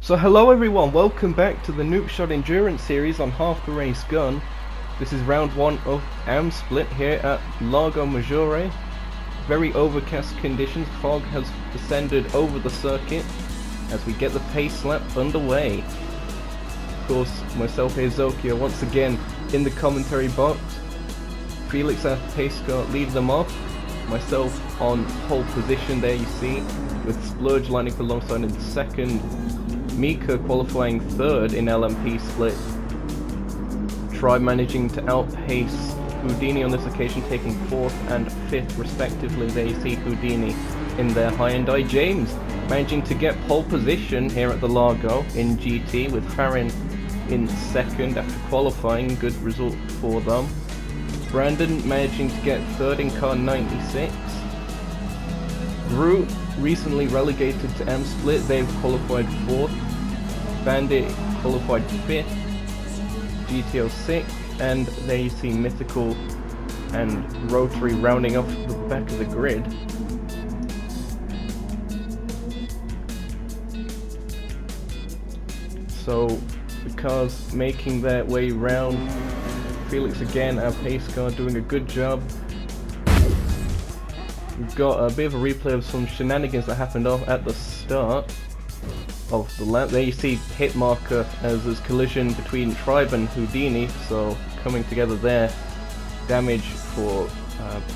So hello everyone, welcome back to the Nukeshot Endurance Series on half the race gun. This is round 1 of AM Split here at Lago Maggiore. Very overcast conditions, fog has descended over the circuit as we get the pace lap underway. Of course, myself here, Zokio, once again in the commentary box. Felix our pace car lead them off. Myself on pole position there, you see, with Splurge lining up alongside in second. Mika qualifying third in LMP split. Tribe managing to outpace Houdini on this occasion, taking fourth and fifth respectively. There you see Houdini in their high-end-eye. James managing to get pole position here at the Lago in GT, with Farron in second after qualifying. Good result for them. Brandon managing to get third in car 96. Groot recently relegated to M Split, they've qualified 4th. Bandit qualified 5th. GTO 6th, and there you see Mythical and Rotary rounding off the back of the grid. So the cars making their way round. Felix again, our pace car, doing a good job. We've got a bit of a replay of some shenanigans that happened off at the start of the lap. There you see hit marker as there's collision between Tribe and Houdini, so coming together there. Damage for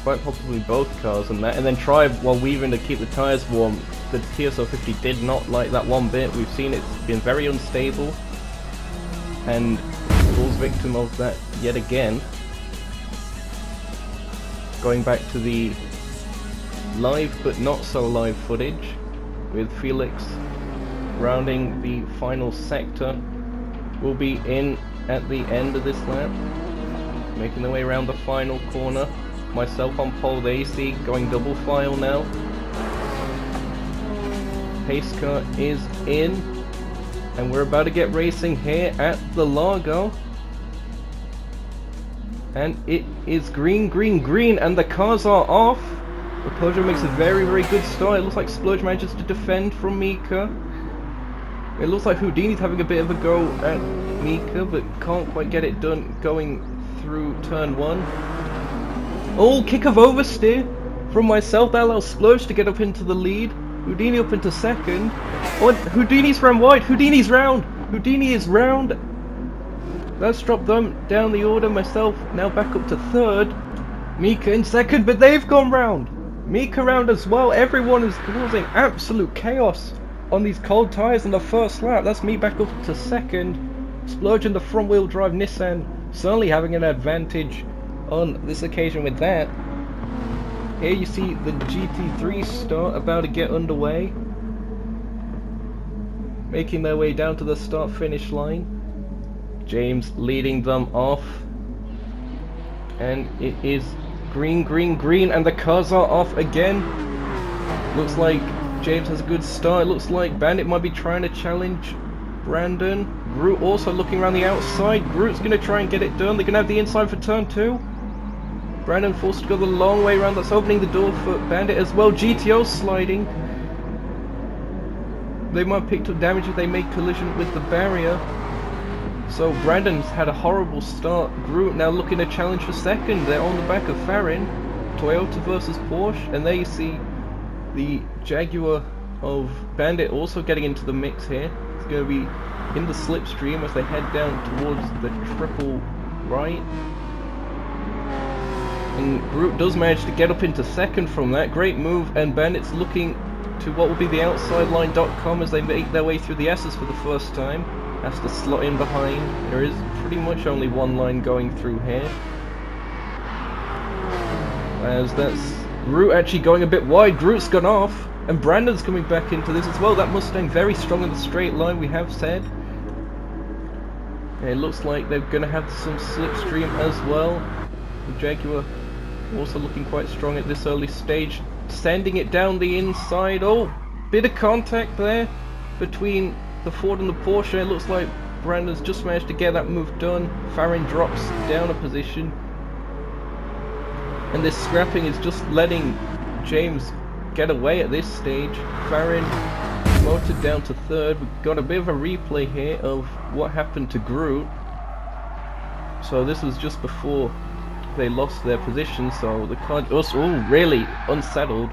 quite possibly both cars and that. And then Tribe, while weaving to keep the tyres warm, the TSO 50 did not like that one bit. We've seen it's been very unstable and falls victim of that yet again. Going back to the live but not so live footage with Felix rounding the final sector. Will be in at the end of this lap, making their way around the final corner. Myself on pole, there you see, going double file now. Pace car is in, and we're about to get racing here at the Lago. And it is green, green, green, and the cars are off. Rappoggio makes a very, very good start. It looks like Splurge manages to defend from Mika. It looks like Houdini's having a bit of a go at Mika, but can't quite get it done going through turn 1. Oh, kick of oversteer from myself. That allows Splurge to get up into the lead. Houdini up into second. Oh, Houdini's ran wide. Houdini's round. Houdini is round. That's dropped them down the order. Myself now back up to third. Mika in second, but they've gone round. Mika round as well. Everyone is causing absolute chaos on these cold tyres on the first lap. That's me back up to second. Splurge in the front wheel drive Nissan certainly having an advantage on this occasion with that. Here you see the GT3 start about to get underway, making their way down to the start finish line. James leading them off, and it is green, green, green, and the cars are off again. Looks like James has a good start. It looks like Bandit might be trying to challenge Brandon. Groot also looking around the outside. Groot's going to try and get it done. They're going to have the inside for turn 2. Brandon forced to go the long way around. That's opening the door for Bandit as well. GTO sliding. They might have picked up damage if they make collision with the barrier. So Brandon's had a horrible start. Groot now looking to challenge for second. They're on the back of Farron. Toyota versus Porsche. And there you see the Jaguar of Bandit also getting into the mix here. It's going to be in the slipstream as they head down towards the triple right. And Groot does manage to get up into second from that. Great move, and Bandit's looking to what will be the outside line.com as they make their way through the S's for the first time. Has to slot in behind. There is pretty much only one line going through here, as that's Groot actually going a bit wide. Groot's gone off, and Brandon's coming back into this as well. That Mustang very strong in the straight line, we have said. And it looks like they're going to have some slipstream as well. The Jaguar also looking quite strong at this early stage, sending it down the inside. Oh, bit of contact there between the Ford and the Porsche. It looks like Brandon's just managed to get that move done. Farron drops down a position, and this scrapping is just letting James get away at this stage. Farron demoted down to third. We've got a bit of a replay here of what happened to Groot. So this was just before they lost their position, so the car was all really unsettled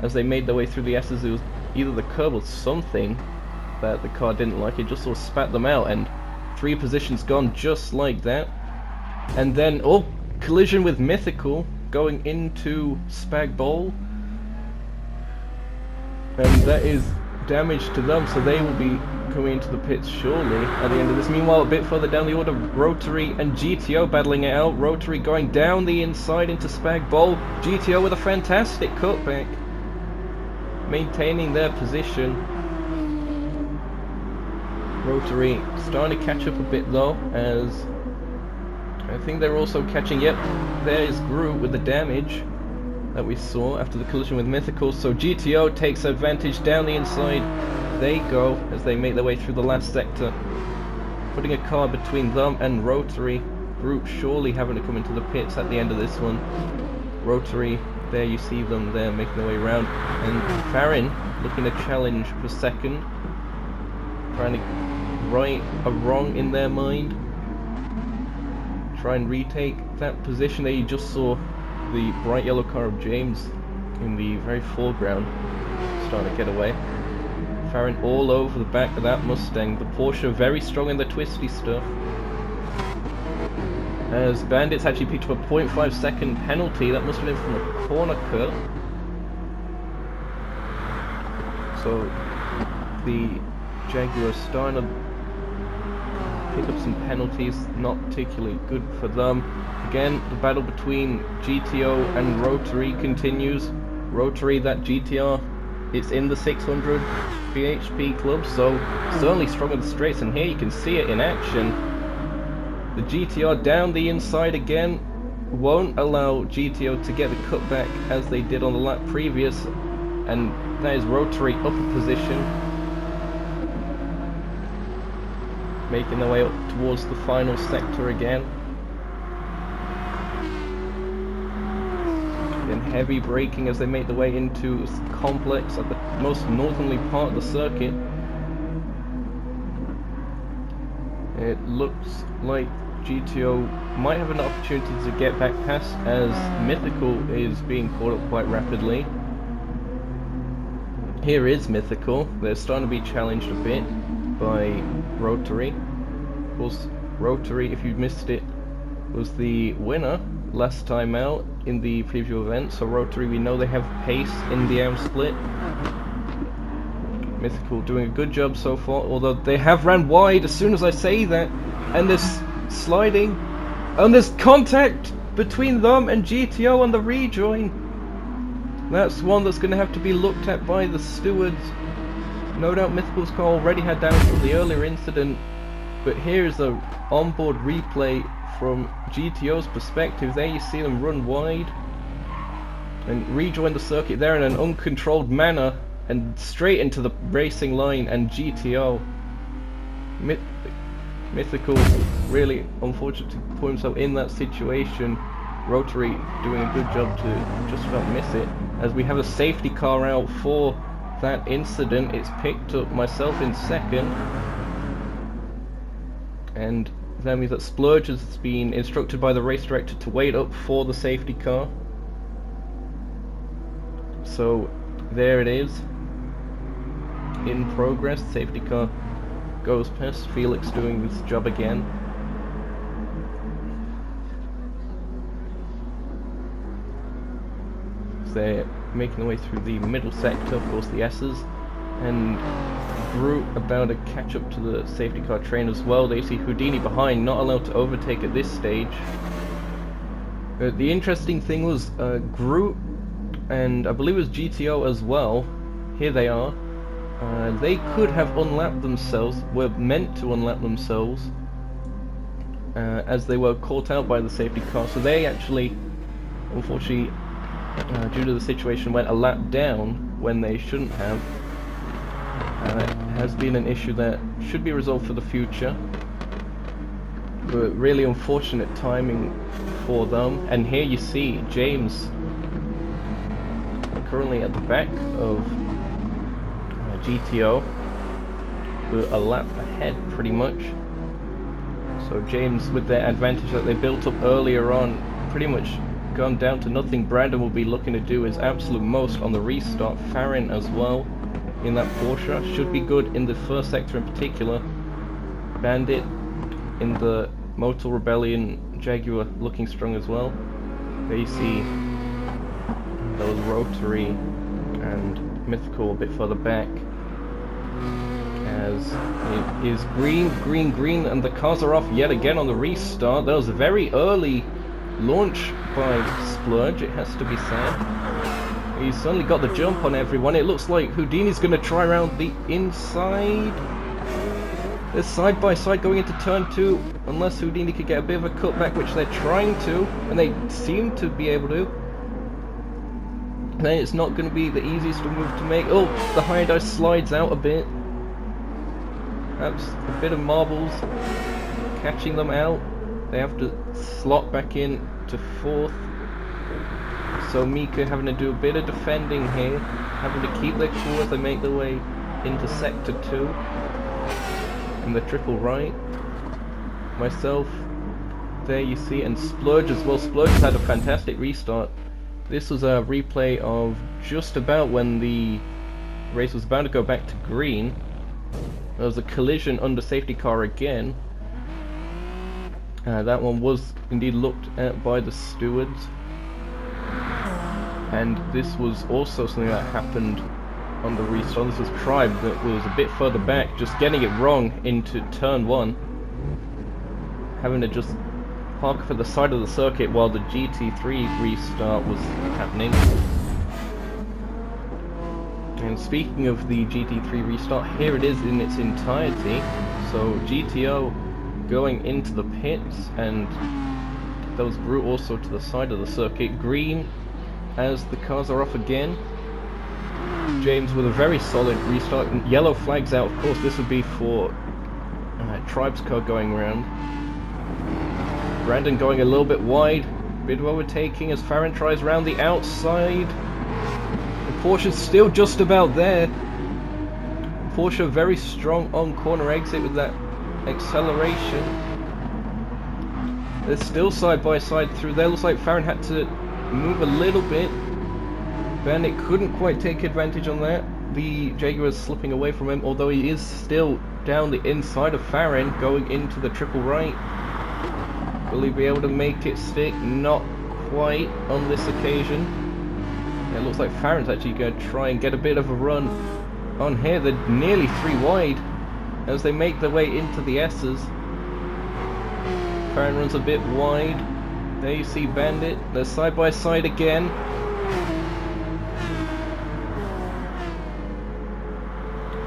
as they made their way through the S's. It was either the curb or something that the car didn't like. It just sort of spat them out, and 3 positions gone just like that. And then, oh, collision with Mythical going into Spag Bowl. And that is damage to them, so they will be coming into the pits surely at the end of this. Meanwhile, a bit further down the order, Rotary and GTO battling it out. Rotary going down the inside into Spag Bowl. GTO with a fantastic cutback, maintaining their position. Rotary starting to catch up a bit though, as I think they're also catching. Yep, there's Groot with the damage that we saw after the collision with Mythical. So GTO takes advantage down the inside. They go as they make their way through the last sector, putting a car between them and Rotary. Groot surely having to come into the pits at the end of this one. Rotary, there you see them there making their way around, and Farron looking to challenge for second, trying to right a wrong in their mind, try and retake that position. There you just saw the bright yellow car of James in the very foreground starting to get away. Farron all over the back of that Mustang. The Porsche very strong in the twisty stuff, as Bandits actually picked up a 0.5 second penalty. That must have been from a corner cut. So the Jaguar starting to pick up some penalties, not particularly good for them. Again, the battle between GTO and Rotary continues. Rotary, that GTR, it's in the 600 bhp club, so certainly strong on the straights, and here you can see it in action. The GTR down the inside again, won't allow GTO to get the cutback as they did on the lap previous, and that is Rotary up a position, making their way up towards the final sector again. And heavy braking as they make their way into this complex at the most northerly part of the circuit. It looks like GTO might have an opportunity to get back past, as Mythical is being caught up quite rapidly. Here is Mythical. They're starting to be challenged a bit by Rotary. Of course, Rotary, if you missed it, was the winner last time out in the preview event, so Rotary, we know they have pace in the AM split. Mythical doing a good job so far, although they have ran wide as soon as I say that, and there's sliding, and there's contact between them and GTO on the rejoin. That's one that's going to have to be looked at by the stewards. No doubt Mythical's car already had damage from the earlier incident, but here's a onboard replay from GTO's perspective. There you see them run wide and rejoin the circuit there in an uncontrolled manner and straight into the racing line, and GTO, Mythical, really unfortunate to put himself in that situation. Rotary doing a good job to just about miss it, as we have a safety car out for that incident. It's picked up myself in second, and that means that Splurge has been instructed by the race director to wait up for the safety car. So there it is, in progress. Safety car goes past. Felix doing this job again. They're making their way through the middle sector, of course the S's, and Groot about to catch up to the safety car train as well. They see Houdini behind, not allowed to overtake at this stage. The interesting thing was Groot, and I believe it was GTO as well, here they are. They could have unlapped themselves, were meant to unlap themselves, as they were caught out by the safety car. So they actually, unfortunately, due to the situation, went a lap down when they shouldn't have. It has been an issue that should be resolved for the future, but really unfortunate timing for them. And here you see James currently at the back of GTO. We're a lap ahead pretty much. So James, with their advantage that they built up earlier on, pretty much gone down to nothing. Brandon will be looking to do his absolute most on the restart. Farron as well in that Porsche should be good in the first sector in particular. Bandit in the Motor Rebellion Jaguar looking strong as well. There you see those Rotary and Mythical a bit further back. As it is green, and the cars are off yet again on the restart. That was a very early launch by Splurge, it has to be said. He's suddenly got the jump on everyone. It looks like Houdini's going to try around the inside. They're side by side going into turn 2, unless Houdini could get a bit of a cutback, which they're trying to, and they seem to be able to. And then it's not going to be the easiest move to make. Oh, the high dice slides out a bit. That's a bit of marbles catching them out. They have to slot back in to 4th. So Mika having to do a bit of defending here, having to keep their cool as they make their way into sector 2. And the triple right. Myself, there you see, and Splurge as well. Splurge has had a fantastic restart. This was a replay of just about when the race was about to go back to green. There was a collision under safety car again. That one was indeed looked at by the stewards. And this was also something that happened on the restart. This was Tribe that was a bit further back, just getting it wrong into turn 1. Having to just park for the side of the circuit while the GT3 restart was happening. And speaking of the GT3 restart, here it is in its entirety. So GTO going into the pits, and those grew also to the side of the circuit. Green as the cars are off again. James with a very solid restart. And yellow flags out, of course. This would be for Tribe's car going around. Brandon going a little bit wide. Bit of overtaking as Farron tries around the outside. Porsche's still just about there. Porsche very strong on corner exit with that acceleration. They're still side by side through there. Looks like Farron had to move a little bit. Bandit couldn't quite take advantage on that. The Jaguar is slipping away from him, although he is still down the inside of Farron going into the triple right. Will he be able to make it stick? Not quite on this occasion. It looks like Farron's actually going to try and get a bit of a run on here. They're nearly 3 wide as they make their way into the S's. Farron runs a bit wide. There you see Bandit. They're side by side again.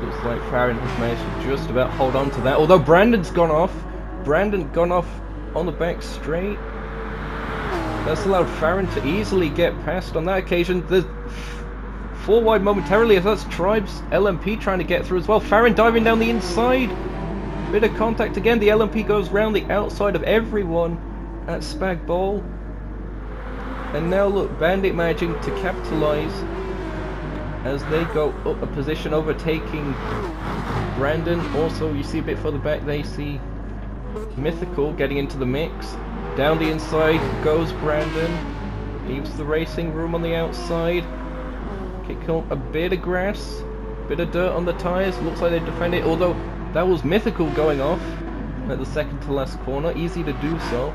Looks like Farron has managed to just about hold on to that. Although Brandon's gone off. Brandon gone off on the back straight. That's allowed Farron to easily get past on that occasion. There's 4 wide momentarily as that's Tribe's LMP trying to get through as well. Farron diving down the inside. Bit of contact again. The LMP goes round the outside of everyone at Spag Bowl. And now look, Bandit managing to capitalise as they go up a position, overtaking Brandon. Also, you see a bit further back, they see Mythical getting into the mix. Down the inside goes Brandon. Leaves the racing room on the outside. Kick up a bit of grass. Bit of dirt on the tyres. Looks like they defend it. Although that was Mythical going off at the second to last corner. Easy to do so.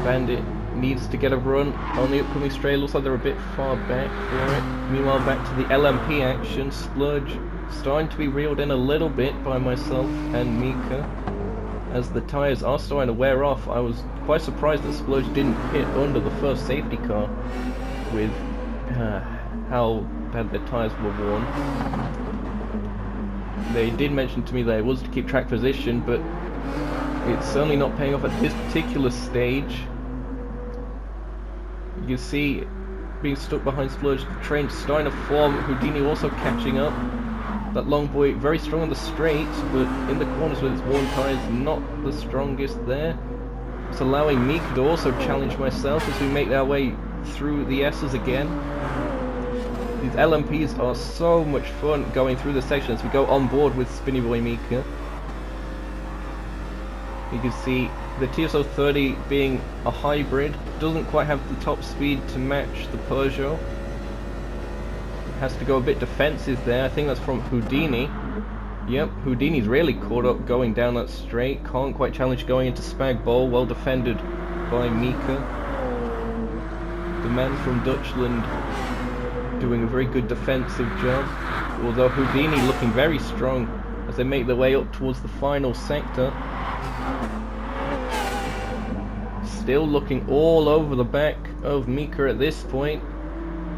Bandit needs to get a run on the upcoming straight. Looks like they're a bit far back for it. Meanwhile, back to the LMP action. Splurge starting to be reeled in a little bit by myself and Mika. As the tyres are starting to wear off. I was quite surprised that Splurge didn't hit under the first safety car with how bad their tyres were worn. They did mention to me that it was to keep track position, but it's certainly not paying off at this particular stage. You can see being stuck behind Splurge, the train starting to form. Houdini also catching up. That long boy very strong on the straights, but in the corners with its worn tyres, not the strongest there. It's allowing Mika to also challenge myself as we make our way through the S's again. These LMPs are so much fun going through the section as we go on board with Spinny Boy Mika. You can see the TSO 30 being a hybrid, doesn't quite have the top speed to match the Peugeot. It has to go a bit defensive there. I think that's from Houdini. Yep, Houdini's really caught up going down that straight. Can't quite challenge going into Spag Bowl. Well defended by Mika. The man from Dutchland doing a very good defensive job. Although Houdini looking very strong as they make their way up towards the final sector. Still looking all over the back of Mika at this point.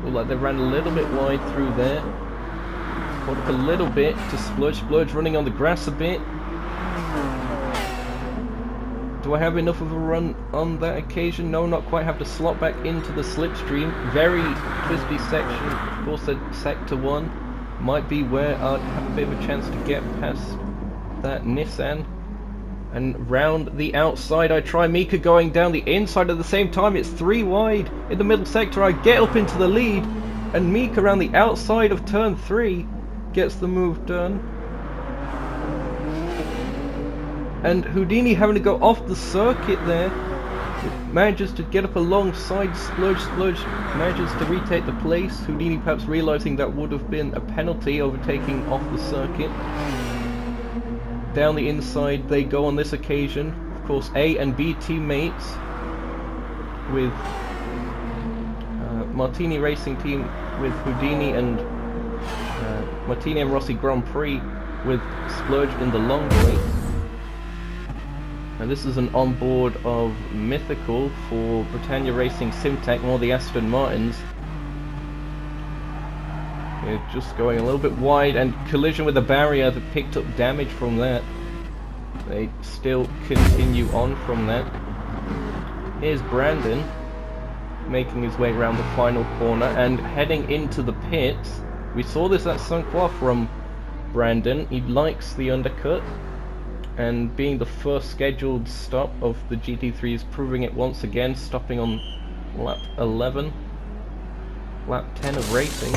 Look like they ran a little bit wide through there. Caught up a little bit to Splurge. Splurge running on the grass a bit. Do I have enough of a run on that occasion? No, not quite. Have to slot back into the slipstream. Very twisty section. Of course, sector 1 might be where I'd have a bit of a chance to get past that Nissan. And round the outside I try. Mika going down the inside at the same time. It's 3 wide in the middle sector. I get up into the lead, and Mika around the outside of turn 3 gets the move done. And Houdini having to go off the circuit there. Manages to get up alongside Splurge. Splurge manages to retake the place. Houdini perhaps realizing that would have been a penalty, overtaking off the circuit. Down the inside they go on this occasion. Of course, A and B teammates with Martini Racing Team with Houdini and Martini and Rossi Grand Prix with Splurge in the long way. And this is an onboard of Mythical for Britannia Racing Simtech, one of the Aston Martins. Just going a little bit wide, and collision with the barrier that picked up damage from that. They still continue on from that. Here's Brandon making his way around the final corner and heading into the pits. We saw this at Sunqua from Brandon. He likes the undercut, and being the first scheduled stop of the GT3 is proving it once again, stopping on lap 11, lap 10 of racing.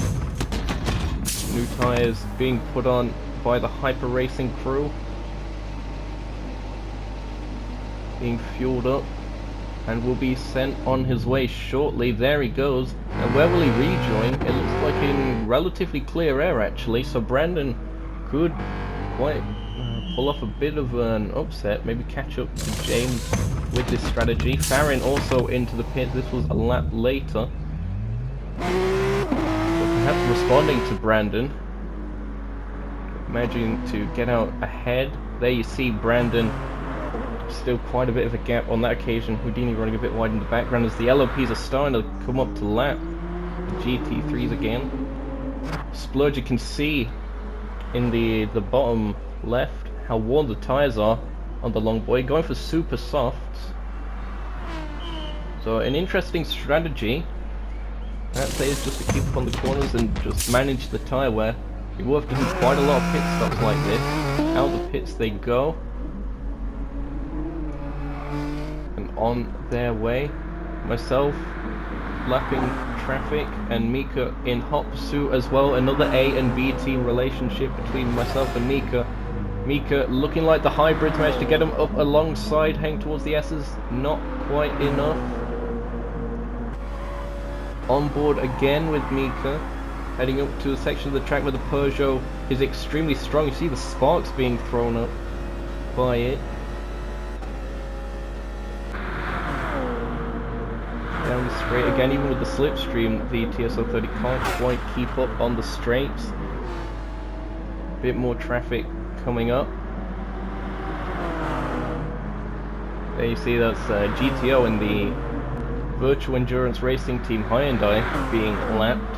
New tyres being put on by the Hyper Racing crew, being fueled up, and will be sent on his way shortly. There he goes. And where will he rejoin? It looks like in relatively clear air actually, so Brandon could quite pull off a bit of an upset, maybe catch up to James with this strategy. Farron also into the pit. This was a lap later. Perhaps responding to Brandon, managing to get out ahead. There you see Brandon, still quite a bit of a gap on that occasion. Houdini running a bit wide in the background as the LOPs are starting to come up to lap the GT3s again. Splurge, you can see in the bottom left how worn the tyres are on the long boy, going for super softs. So an interesting strategy. I'd say is just to keep up on the corners and just manage the tyre wear. You will have to do quite a lot of pit stops like this. Out the pits they go. And on their way. Myself lapping traffic and Mika in hot pursuit as well. Another A and B team relationship between myself and Mika. Mika looking like the hybrids, managed to get him up alongside, heading towards the S's. Not quite enough. On board again with Mika, heading up to a section of the track where the Peugeot is extremely strong. You see the sparks being thrown up by it. Down the straight again, even with the slipstream, the TSO 30 can't quite keep up on the straights. Bit more traffic coming up. There you see that's GTO in the Virtual Endurance Racing Team Hyundai being lapped.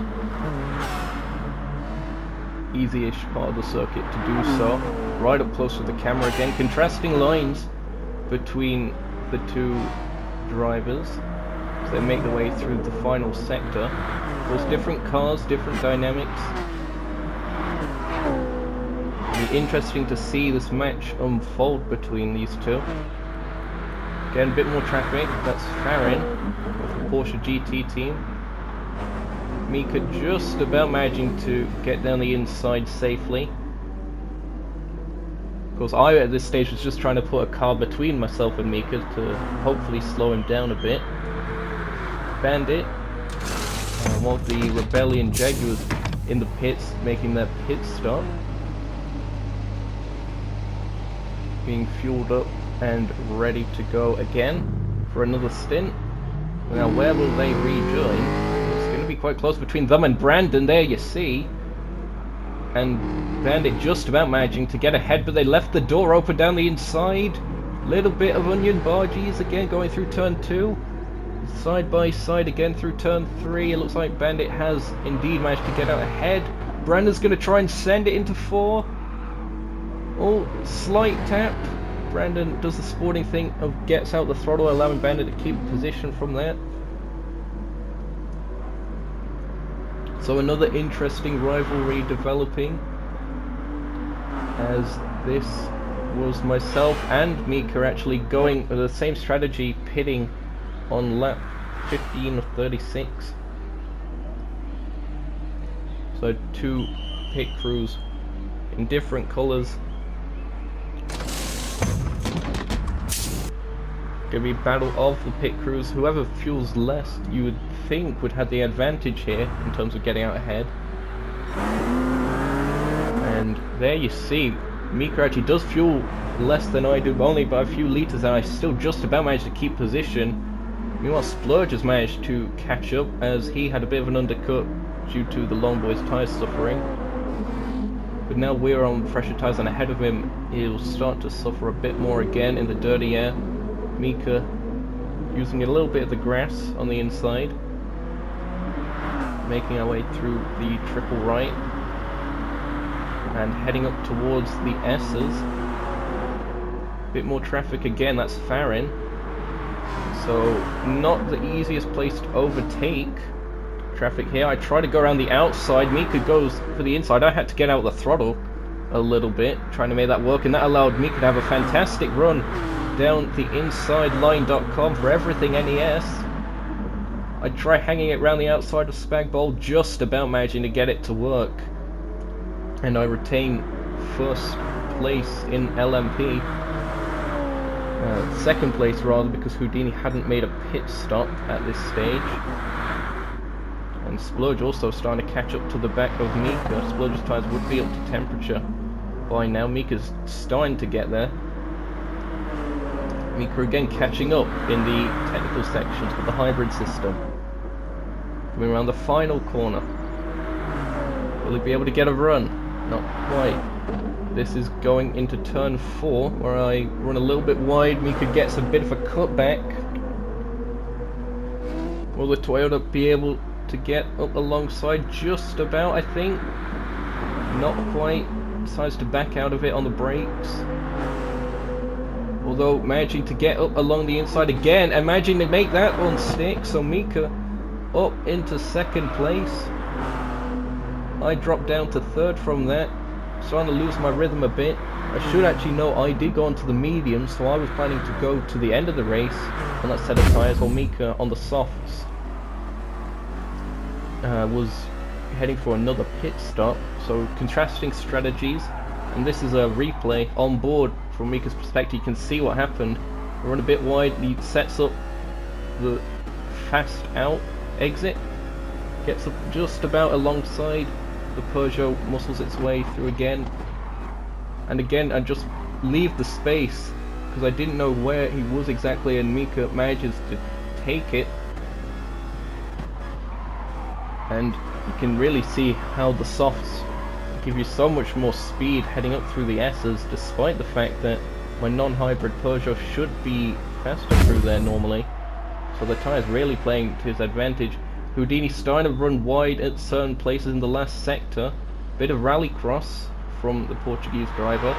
Easy-ish part of the circuit to do so. Right up close to the camera again. Contrasting lines between the two drivers as they make their way through the final sector. Of course, different cars, different dynamics. It'll be interesting to see this match unfold between these two. Again, a bit more traffic. That's Farron of the Porsche GT team. Mika just about managing to get down the inside safely. Of course, I at this stage was just trying to put a car between myself and Mika to hopefully slow him down a bit. Bandit, while the Rebellion Jaguars in the pits, making their pit stop. Being fueled up and ready to go again for another stint. Now, where will they rejoin? It's going to be quite close between them and Brandon, there you see. And Bandit just about managing to get ahead, but they left the door open down the inside. Little bit of onion barges again going through turn 2. Side by side again through turn 3. It looks like Bandit has indeed managed to get out ahead. Brandon's going to try and send it into 4. Oh, slight tap. Brandon does the sporting thing of gets out the throttle, allowing Bandit to keep position from that. So another interesting rivalry developing, as this was myself and Mika actually going with the same strategy, pitting on lap 15 of 36. So 2 pit crews in different colours. Gonna be battle of the pit crews. Whoever fuels less, you would think, would have the advantage here in terms of getting out ahead. And there you see, Mika actually does fuel less than I do, only by a few litres, and I still just about managed to keep position. Meanwhile, Splurge has managed to catch up, as he had a bit of an undercut due to the long boy's tyres suffering. But now we're on fresher tyres, and ahead of him, he'll start to suffer a bit more again in the dirty air. Mika using a little bit of the grass on the inside, making our way through the triple right and heading up towards the S's. Bit more traffic again, that's Farron. So not the easiest place to overtake traffic here. I try to go around the outside, Mika goes for the inside. I had to get out the throttle a little bit, trying to make that work, and that allowed Mika to have a fantastic run down the inside line.com for everything NES. I try hanging it around the outside of Spag Bowl, just about managing to get it to work. And I retain first place in LMP. Second place rather, because Houdini hadn't made a pit stop at this stage. And Splurge also starting to catch up to the back of Mika. Splurge's tyres would be up to temperature by now. Mika's starting to get there. Mika again catching up in the technical sections with the hybrid system. Coming around the final corner. Will he be able to get a run? Not quite. This is going into turn 4, where I run a little bit wide. Mika gets a bit of a cutback. Will the Toyota be able to get up alongside? Just about, I think. Not quite. Decides to back out of it on the brakes. Although managing to get up along the inside again, and managing to make that one stick. So Mika up into second place. I dropped down to third from that. Starting to lose my rhythm a bit. I should actually know I did go onto the mediums, so I was planning to go to the end of the race on that set of tyres, while Mika on the softs was heading for another pit stop. So contrasting strategies, and this is a replay on board from Mika's perspective. You can see what happened. We run a bit wide, he sets up the fast out exit, gets up just about alongside the Peugeot, muscles its way through again, and again I just leave the space because I didn't know where he was exactly, and Mika manages to take it. And you can really see how the softs give you so much more speed heading up through the S's, despite the fact that my non-hybrid Peugeot should be faster through there normally. So the tyre's really playing to his advantage. Houdini starting to run wide at certain places in the last sector. Bit of rallycross from the Portuguese driver.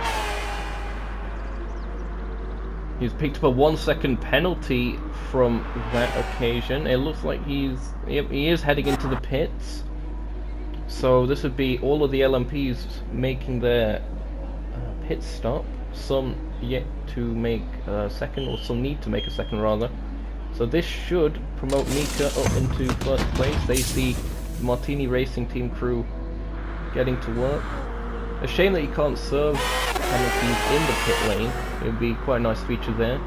He's picked up a 1 second penalty from that occasion. It looks like he is heading into the pits. So this would be all of the LMPs making their pit stop. Some yet to make a second, or some need to make a second rather. So this should promote Mika up into first place. They see Martini Racing Team crew getting to work. A shame that you can't serve penalties in the pit lane. It would be quite a nice feature there.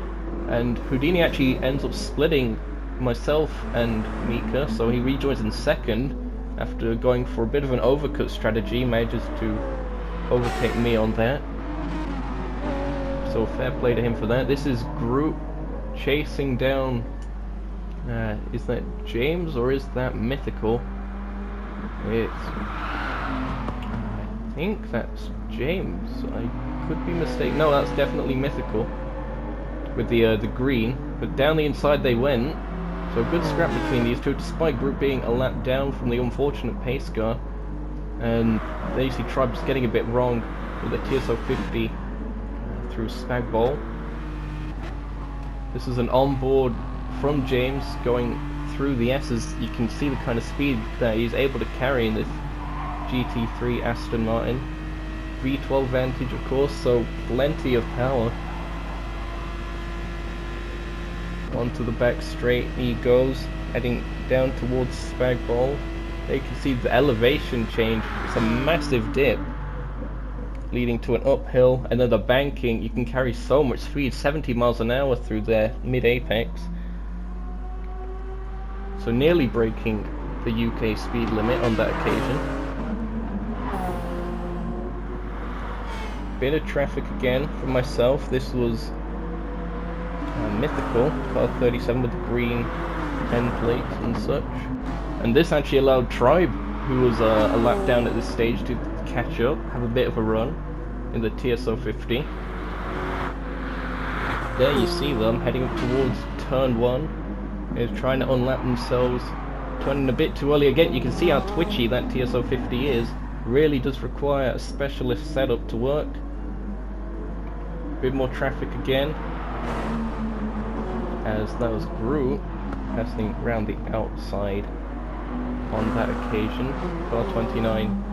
And Houdini actually ends up splitting myself and Mika, so he rejoins in second after going for a bit of an overcut strategy, manages to overtake me on that. So fair play to him for that. This is Groot chasing down, is that James or is that Mythical? I think that's James. I could be mistaken. No, that's definitely Mythical with the green. But down the inside they went. So a good scrap between these two, despite Groot being a lap down from the unfortunate pace car. And there you see Tribe just getting a bit wrong with the TSO 50 through Spag Bowl. This is an onboard from James going through the S's. You can see the kind of speed that he's able to carry in this GT3 Aston Martin. V12 Vantage, of course, so plenty of power. Onto the back straight he goes, heading down towards Spag Bowl. There you can see the elevation change. It's a massive dip leading to an uphill, and then the banking. You can carry so much speed, 70 miles an hour through there, mid-apex. So nearly breaking the UK speed limit on that occasion. Bit of traffic again for myself. This was Mythical, car 37 with the green end plates and such. And this actually allowed Tribe, who was a lap down at this stage, to catch up, have a bit of a run in the TSO 50. There you see them heading up towards turn 1. They're trying to unlap themselves, turning a bit too early. Again, you can see how twitchy that TSO 50 is. Really does require a specialist setup to work. Bit more traffic again, as that was Groot passing around the outside on that occasion. Car 29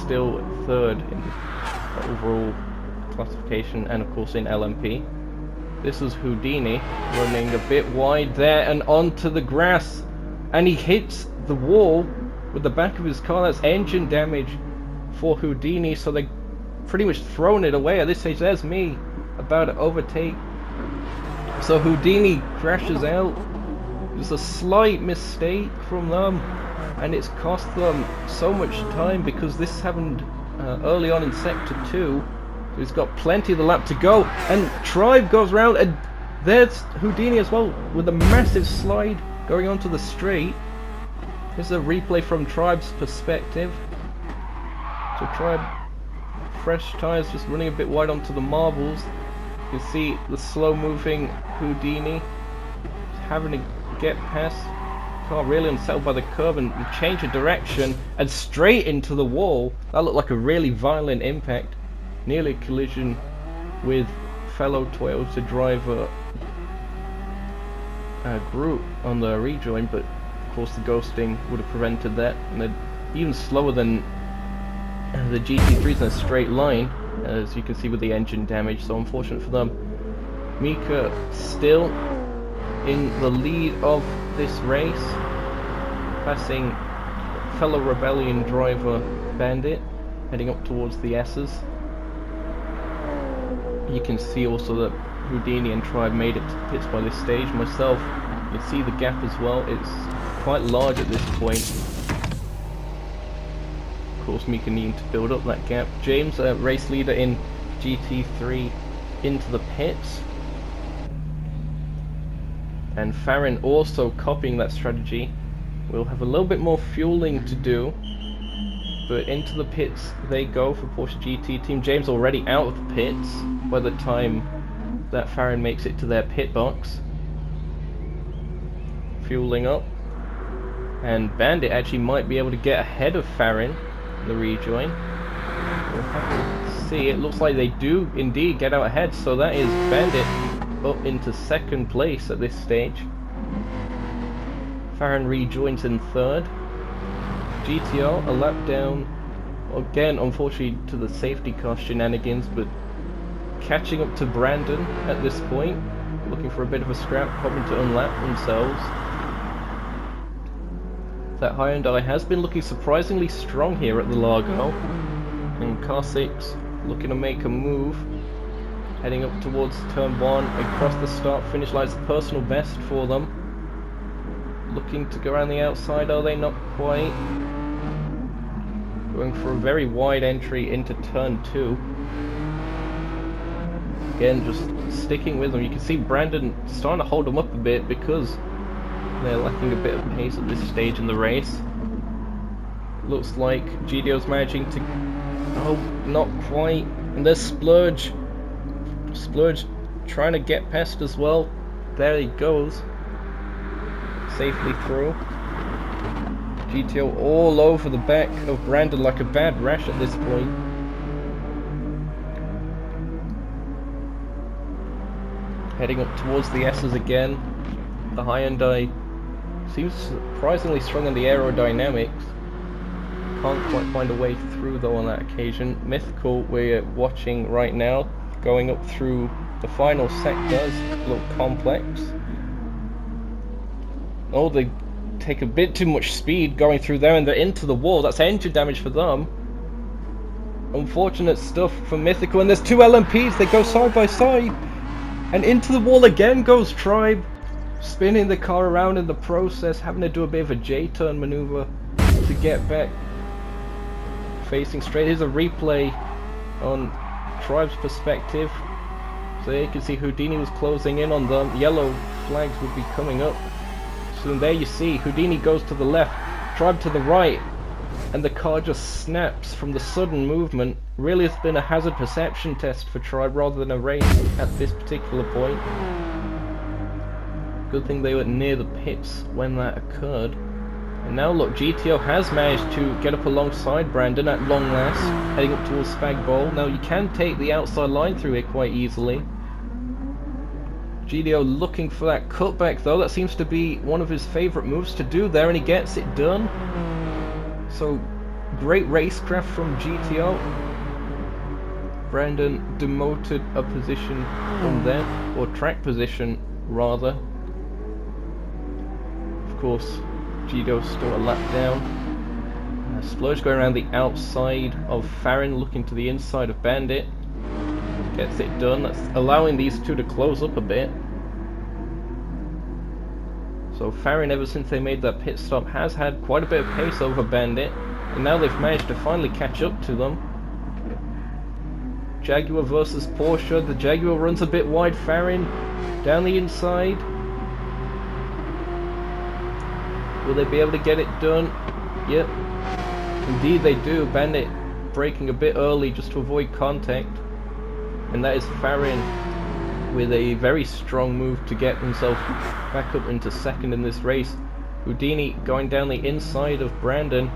still third in the overall classification, and of course in LMP. This is Houdini running a bit wide there and onto the grass, and he hits the wall with the back of his car. That's engine damage for Houdini, so they pretty much thrown it away. At this stage there's me about to overtake. So Houdini crashes out. Just a slight mistake from them, and it's cost them so much time because this happened early on in sector 2. So he's got plenty of the lap to go, and Tribe goes round, and there's Houdini as well with a massive slide going onto the straight. Here's a replay from Tribe's perspective. So Tribe, fresh tyres, just running a bit wide onto the marbles. You can see the slow moving Houdini having to get past car, really unsettled by the curve, and change of direction and straight into the wall. That looked like a really violent impact, nearly a collision with fellow Toyota driver Groot on the rejoin, but of course the ghosting would have prevented that. And they're even slower than the GT3s in a straight line, as you can see with the engine damage, so unfortunate for them. Mika still in the lead of this race, passing fellow Rebellion driver Bandit, heading up towards the S's. You can see also that Houdini and Tribe made it to pits by this stage. Myself, you can see the gap as well, it's quite large at this point. Of course, Mika needing to build up that gap. James, race leader in GT3, into the pits. And Farron also copying that strategy. We'll have a little bit more fueling to do, but into the pits they go for Porsche GT team. James already out of the pits by the time that Farron makes it to their pit box. Fueling up, and Bandit actually might be able to get ahead of Farron in the rejoin. We'll have to see. It looks like they do indeed get out ahead, so that is Bandit up into second place at this stage. Farron rejoins in third. GTR a lap down, again unfortunately to the safety car shenanigans, but catching up to Brandon at this point, looking for a bit of a scrap, hoping to unlap themselves. That Hyundai has been looking surprisingly strong here at the Lago. And car 6 looking to make a move. Heading up towards turn 1, across the start-finish line. It's a personal best for them. Looking to go around the outside, are they? Not quite. Going for a very wide entry into turn 2. Again, just sticking with them. You can see Brandon starting to hold them up a bit because they're lacking a bit of pace at this stage in the race. Looks like GDO's managing to... oh, not quite. And there's Splurge. Splurge trying to get past as well. There he goes. Safely through. GTO all over the back of Brandon like a bad rash at this point. Heading up towards the S's again. The Hyundai seems surprisingly strong in the aerodynamics. Can't quite find a way through though on that occasion. Mythical we're watching right now, going up through the final sectors, a little complex. Oh, they take a bit too much speed going through there and they're into the wall. That's engine damage for them. Unfortunate stuff for Mythical, and there's two LMPs, they go side by side. And into the wall again goes Tribe, spinning the car around in the process, having to do a bit of a J-turn maneuver to get back facing straight. Here's a replay on Tribe's perspective. So you can see Houdini was closing in on them. Yellow flags would be coming up. So there you see Houdini goes to the left, Tribe to the right, and the car just snaps from the sudden movement. Really it's been a hazard perception test for Tribe rather than a race at this particular point. Good thing they were near the pits when that occurred. And now look, GTO has managed to get up alongside Brandon at long last, heading up towards Spag Bowl. Now you can take the outside line through it quite easily. GTO looking for that cutback though, that seems to be one of his favourite moves to do there, and he gets it done. So, great racecraft from GTO. Brandon demoted a position from there, or track position rather. Of course, GTO still a lap down. Splurge going around the outside of Farron, looking to the inside of Bandit. Gets it done. That's allowing these two to close up a bit. So Farron, ever since they made that pit stop, has had quite a bit of pace over Bandit, and now they've managed to finally catch up to them. Jaguar versus Porsche. The Jaguar runs a bit wide. Farron down the inside. Will they be able to get it done? Yep. Indeed they do. Bandit braking a bit early just to avoid contact. And that is Farron with a very strong move to get himself back up into second in this race. Houdini going down the inside of Brandon.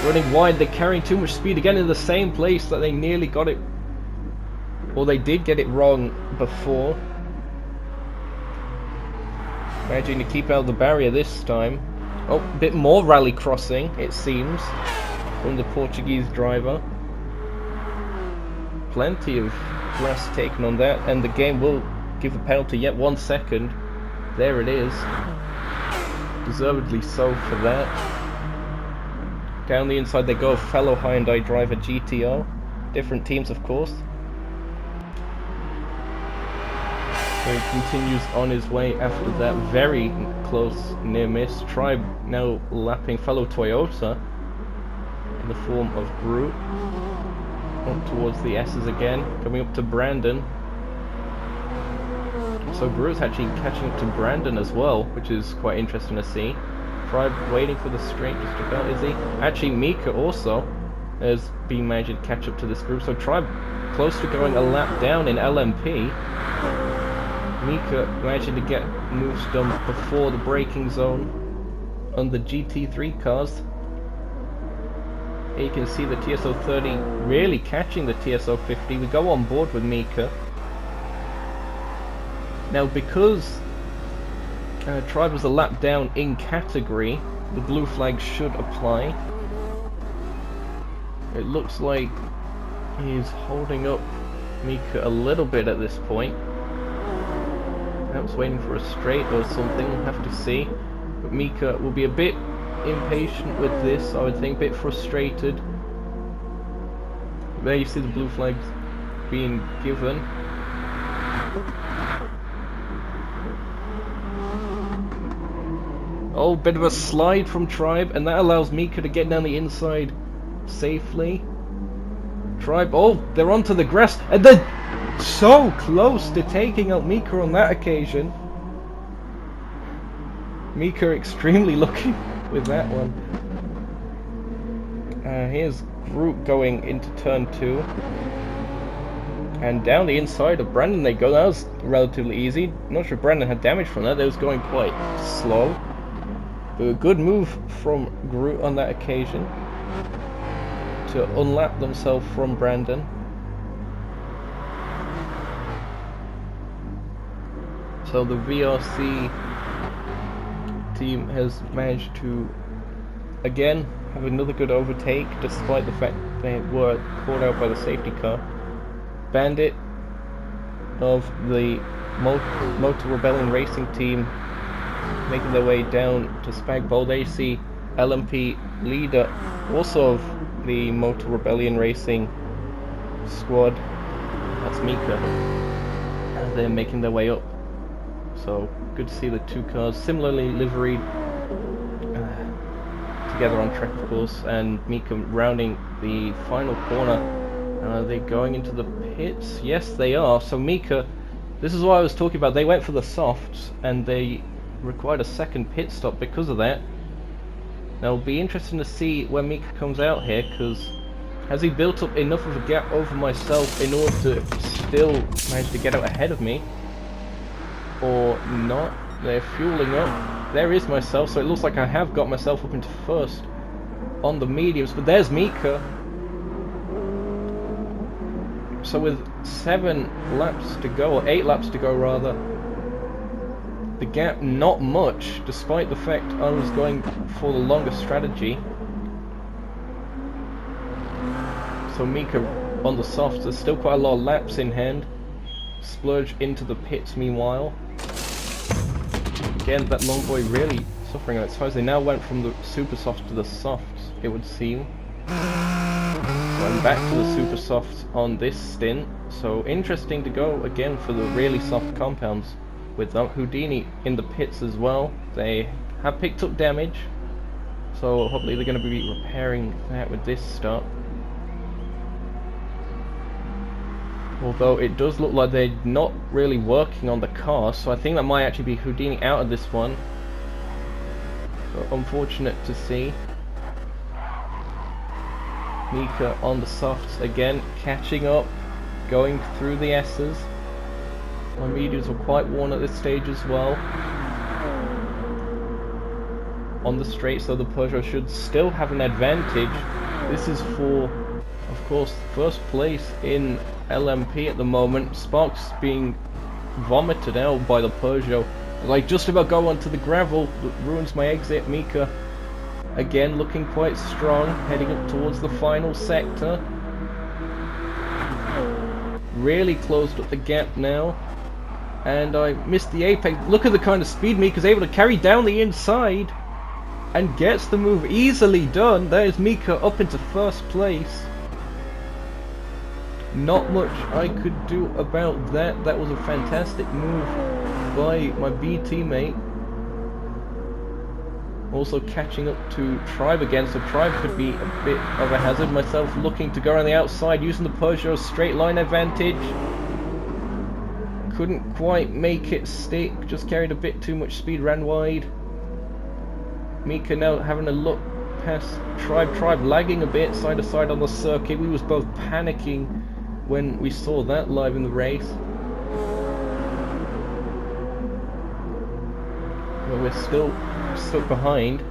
Running wide, they're carrying too much speed again in the same place that they nearly got it. Or they did get it wrong before. Managing to keep out of the barrier this time. Oh, a bit more rally crossing, it seems, from the Portuguese driver. Plenty of grass taken on that, and the game will give a penalty yet 1 second. There it is. Deservedly so for that. Down the inside they go, fellow Hyundai driver GTO. Different teams, of course. So he continues on his way after that very close near miss. Tribe now lapping fellow Toyota in the form of Brute. Up towards the S's again, coming up to Brandon. So Brute's actually catching up to Brandon as well, which is quite interesting to see. Tribe waiting for the straight just about, is he? Actually Mika also has been managing to catch up to this group, so Tribe close to going a lap down in LMP. Mika managing to get moves done before the braking zone on the GT3 cars. Here you can see the TSO30 really catching the TSO50. We go on board with Mika. Now because Tribe was a lap down in category, the blue flag should apply. It looks like he's holding up Mika a little bit at this point. Perhaps waiting for a straight or something, we'll have to see. But Mika will be a bit impatient with this, I would think, a bit frustrated. There you see the blue flags being given. Oh, bit of a slide from Tribe, and that allows Mika to get down the inside safely. Tribe, oh, they're onto the grass, and they're so close to taking out Mika on that occasion. Mika extremely lucky with that one. Here's Groot going into turn 2. And down the inside of Brandon they go. That was relatively easy. Not sure if Brandon had damage from that. That was going quite slow. But a good move from Groot on that occasion to unlap themselves from Brandon. So the VRC team has managed to again have another good overtake, despite the fact they were caught out by the safety car. Bandit of the Motor Rebellion Racing team making their way down to Spag Bowl. They see LMP leader, also of the Motor Rebellion Racing squad, that's Mika, as they're making their way up. So good to see the two cars similarly liveried together on track, of course, and Mika rounding the final corner. Are they going into the pits? Yes, they are. So Mika, this is what I was talking about. They went for the softs, and they required a second pit stop because of that. Now it'll be interesting to see when Mika comes out here, because has he built up enough of a gap over myself in order to still manage to get out ahead of me, or not? They're fueling up. There is myself, so it looks like I have got myself up into first on the mediums, but there's Mika. So with 7 laps to go, or 8 laps to go rather, the gap not much, despite the fact I was going for the longer strategy. So Mika on the softs, there's still quite a lot of laps in hand. Splurge into the pits meanwhile. Again, that long boy really suffering. I suppose they now went from the super softs to the softs, it would seem. So I'm back to the super softs on this stint. So interesting to go again for the really soft compounds with Houdini in the pits as well. They have picked up damage, so hopefully they're going to be repairing that with this start. Although it does look like they're not really working on the car, so I think that might actually be Houdini out of this one. But unfortunate to see. Mika on the softs again, catching up, going through the S's. My mediums were quite worn at this stage as well. On the straight, so the Peugeot should still have an advantage. This is for, of course, first place in LMP at the moment. Sparks being vomited out by the Peugeot. Like just about go onto the gravel, that ruins my exit. Mika again looking quite strong, heading up towards the final sector. Really closed up the gap now, and I missed the apex. Look at the kind of speed Mika's able to carry down the inside and gets the move easily done. There's Mika up into first place. Not much I could do about that. That was a fantastic move by my B teammate. Also catching up to Tribe again, so Tribe could be a bit of a hazard. Myself looking to go around the outside using the Peugeot's straight line advantage. Couldn't quite make it stick, just carried a bit too much speed, ran wide. Mika now having a look past Tribe. Tribe lagging a bit side to side on the circuit. We was both panicking when we saw that live in the race. But we're still stuck behind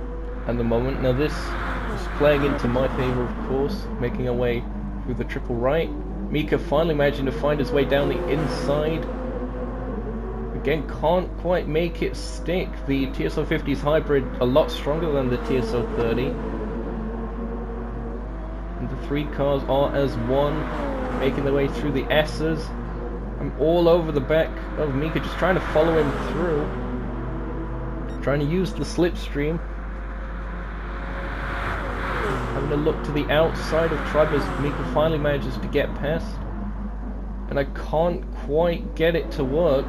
at the moment. Now this is playing into my favour, of course, making our way through the triple right. Mika finally managing to find his way down the inside. Again, can't quite make it stick. The TSO50's hybrid a lot stronger than the TSO30. And the 3 cars are as one, making their way through the S's. I'm all over the back of Mika, just trying to follow him through. Trying to use the slipstream. Having a look to the outside of Tribe as Mika finally manages to get past. And I can't quite get it to work.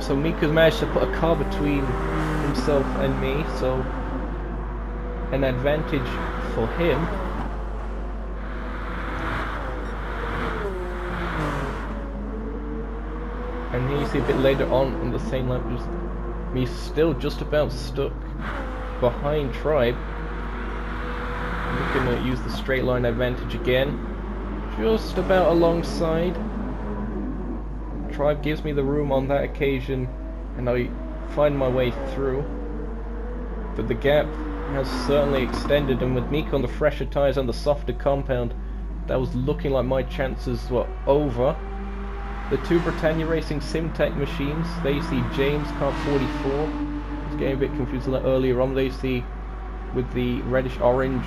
So Mika's managed to put a car between himself and me, so an advantage for him. And here you see a bit later on the same lap, just me still just about stuck behind Tribe. Looking to use the straight line advantage again. Just about alongside. Tribe gives me the room on that occasion, and I find my way through. But the gap has certainly extended, and with Mika on the fresher tyres and the softer compound, that was looking like my chances were over. The two Britannia Racing Simtech machines, they see James car 44. I was getting a bit confused a little earlier on. They see with the reddish orange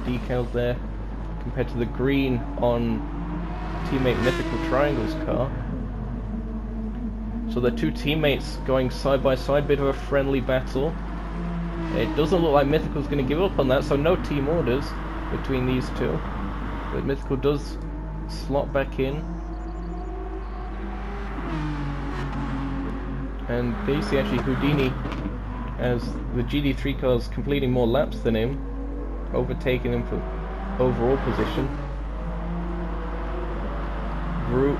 decals there compared to the green on teammate Mythical Triangle's car. So the two teammates going side by side, bit of a friendly battle. It doesn't look like Mythical's going to give up on that, so no team orders between these two. But Mythical does slot back in. And there you see actually Houdini as the GD3 car's completing more laps than him, overtaking him for overall position. Groot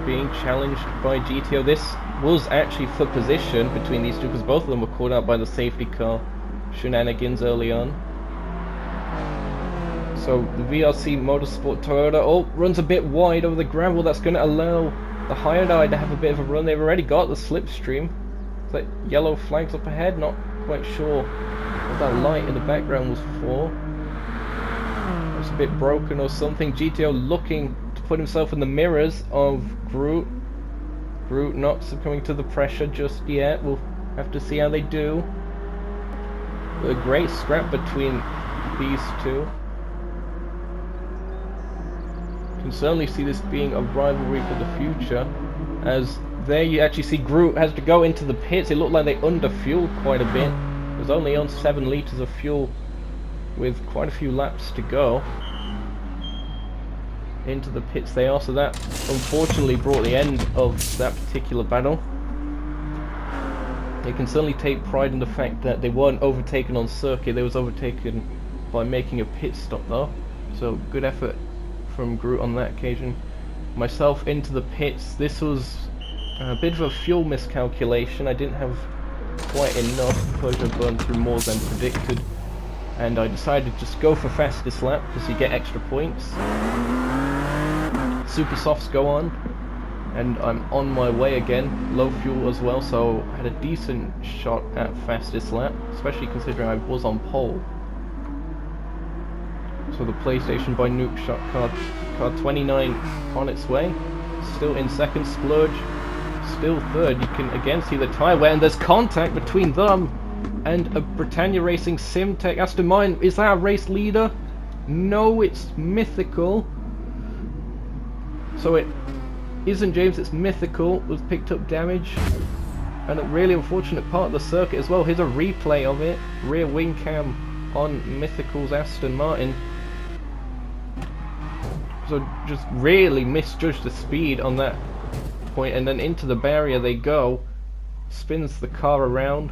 being challenged by GTO. This was actually for position between these two because both of them were caught out by the safety car shenanigans early on. So the VRC Motorsport Toyota runs a bit wide over the gravel. That's going to allow the Hyundai to have a bit of a run. They've already got the slipstream. It's like yellow flags up ahead. Not quite sure what that light in the background was for. It's a bit broken or something. GTO looking to put himself in the mirrors of Groot. Groot not succumbing to the pressure just yet. We'll have to see how they do. But a great scrap between these two. Can certainly see this being a rivalry for the future, as there you actually see Groot has to go into the pits. It looked like they underfueled quite a bit. It was only on 7 litres of fuel with quite a few laps to go. Into the pits they are, so that unfortunately brought the end of that particular battle. They can certainly take pride in the fact that they weren't overtaken on circuit. They was overtaken by making a pit stop though, so good effort from Groot on that occasion. Myself into the pits. This was a bit of a fuel miscalculation. I didn't have quite enough. Peugeot burned through more than predicted, and I decided to just go for fastest lap because you get extra points. Super softs go on, and I'm on my way again. Low fuel as well, so I had a decent shot at fastest lap, especially considering I was on pole. So the PlayStation by Nukeshot car 29 on its way. Still in second, Splurge still third. You can again see the tyre wear, and there's contact between them and a Britannia Racing Simtech. Aston Martin, is that a race leader? No, it's Mythical. So it isn't James, it's Mythical was picked up damage. And a really unfortunate part of the circuit as well. Here's a replay of it. Rear wing cam on Mythical's Aston Martin. So just really misjudged the speed on that point, and then into the barrier they go. Spins the car around.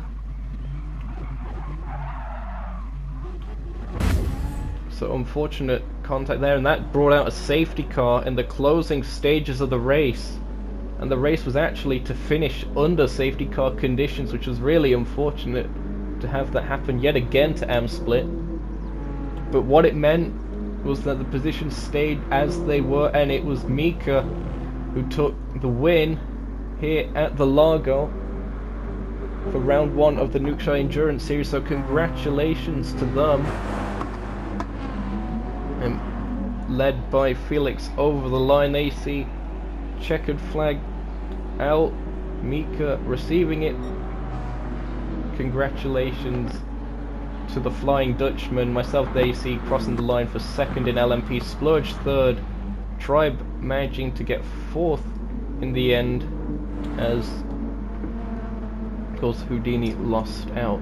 So unfortunate contact there, and that brought out a safety car in the closing stages of the race. And the race was actually to finish under safety car conditions, which was really unfortunate to have that happen yet again to AmSplit. But what it meant was that the positions stayed as they were, and it was Mika who took the win here at the Lago for round 1 of the Nukeshot Endurance Series. So congratulations to them. And led by Felix over the line. They see checkered flag out, Mika receiving it. Congratulations to the Flying Dutchman. Myself, they see crossing the line for second in LMP, Splurge third, Tribe managing to get fourth in the end, as of course Houdini lost out.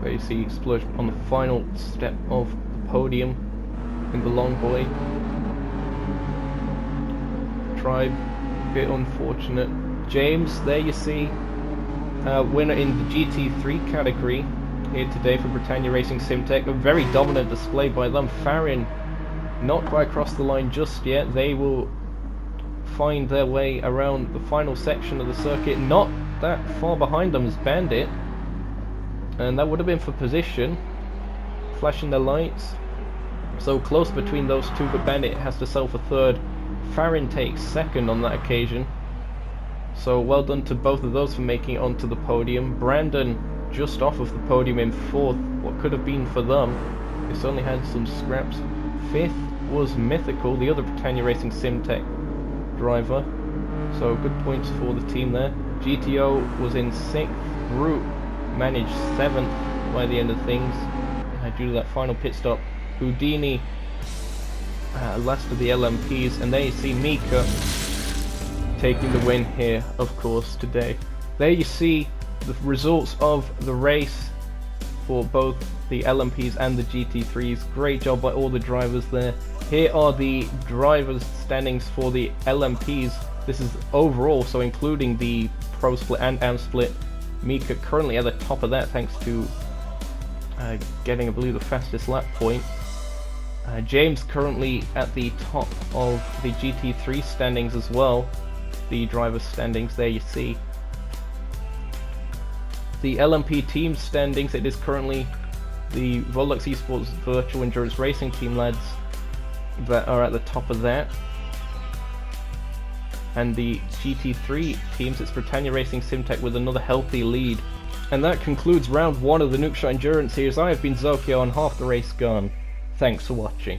There you see Splurge on the final step of the podium in the long boy. Tribe, bit unfortunate. James, there you see, winner in the GT3 category here today for Britannia Racing Simtech. A very dominant display by them. Farron not quite across the line just yet. They will find their way around the final section of the circuit. Not that far behind them is Bandit, and that would have been for position. Flashing their lights. So close between those two, but Bandit has to sell for third. Farron takes second on that occasion. So well done to both of those for making it onto the podium. Brandon just off of the podium in fourth. What could have been for them. They certainly had some scraps. Fifth was Mythical, the other Britannia Racing Simtech driver. So good points for the team there. GTO was in sixth. Brute managed seventh by the end of things. Due to that final pit stop. Houdini last of the LMPs, and there you see Mika taking the win here, of course, today. There you see the results of the race for both the LMPs and the GT3s. Great job by all the drivers there. Here are the drivers' standings for the LMPs. This is overall, so including the Pro Split and Am Split. Mika currently at the top of that thanks to getting, I believe, the fastest lap point. James currently at the top of the GT3 standings as well. The driver standings there you see. The LMP team standings, it is currently the Volux Esports Virtual Endurance Racing Team lads that are at the top of that. And the GT3 teams, it's Britannia Racing Simtech with another healthy lead. And that concludes round one of the Nukeshot Endurance Series. I have been Zokyo on Half the Race Gone. Thanks for watching.